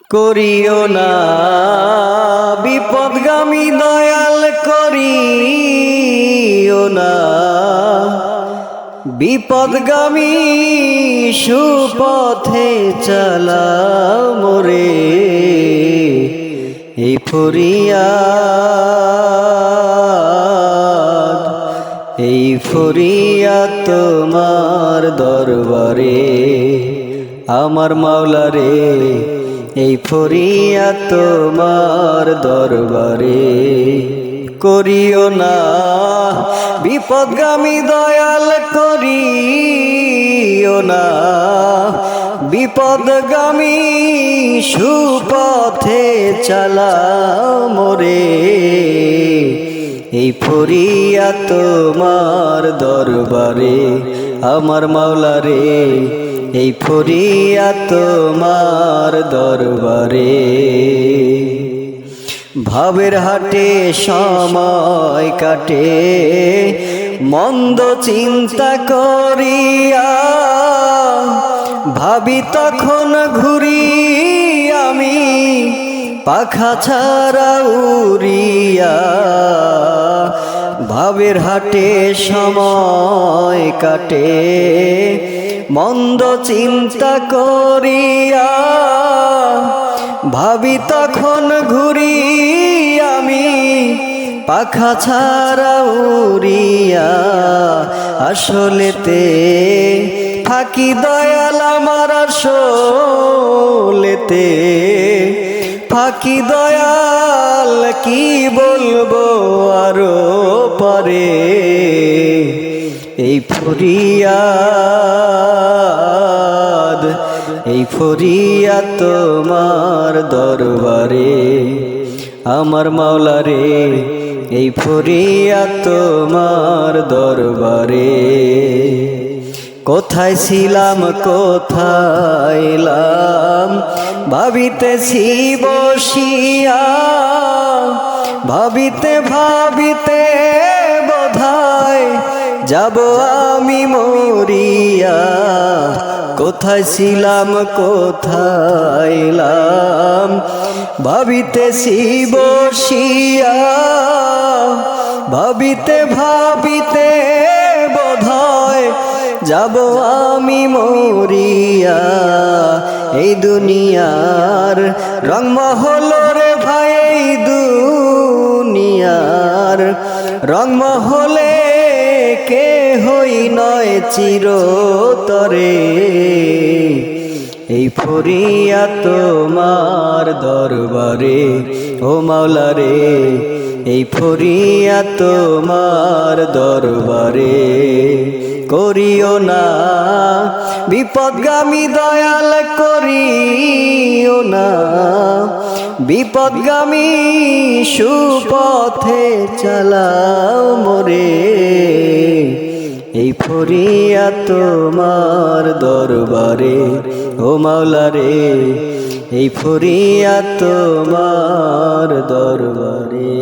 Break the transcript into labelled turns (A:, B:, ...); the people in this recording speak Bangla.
A: করিও না বিপদগামী দয়াল করিও না বিপদগামী সুপথে চালাও মোরে এই ফরিয়াদ তোমার দরবারে আমার মাওলা রে এই ফরিয়াদ তোমার দরবারে করিও না বিপদগামী দয়াল করিও না বিপদগামী সুপথে চালাও মোরে এই ফরিয়াদ তোমার দরবারে আমার মাওলা রে এই ফরিয়াদ তোমার দরবারে ভাবের হাটে সময় কাটে মন্দ চিন্তা করিয়া ভাবি তখন ঘুরি আমি পাখা ছাড়া উড়িয়া ভাবের হাটে সময় কাটে মন্দ চিন্তা করিয়া ভাবি তখন ঘুরি আমি পাখা ছাড়া উড়িয়া আসলেতে ফাঁকি দয়াল আমার আসলেতে ফাঁকি দয়াল কি বলবো আরো পরে এই ফরিয়াদ তোমার দরবারে আমার মাওলা রে এই ফরিয়াদ তোমার দরবারে কোথায় ছিলাম কোথায় এলাম ভাবিতেছি বসিয়া ভাবিতে ভাবিতে বোধহয় যাব আমি মরিয়া কোথায় ছিলাম কোথায় এলাম ভাবিতেছি বসিয়া ভাবিতে ভাবিতে বোধহয় যাব আমি মরিয়া এই দুনিয়ার রংমহল রে ভাই এই দুনিয়ার রংমহলে কে হই নয় চিরতরে এই ফরিয়াদ তোমার দরবারে ও মাওলা রে এই ফরিয়াদ তোমার দরবারে করিও না বিপদগামী দয়াল করিও না বিপদগামী সুপথে চালাও মোরে এই ফরিয়াদ তোমার দরবারে ও মাওলা রে এই ফরিয়াদ তোমার দরবারে।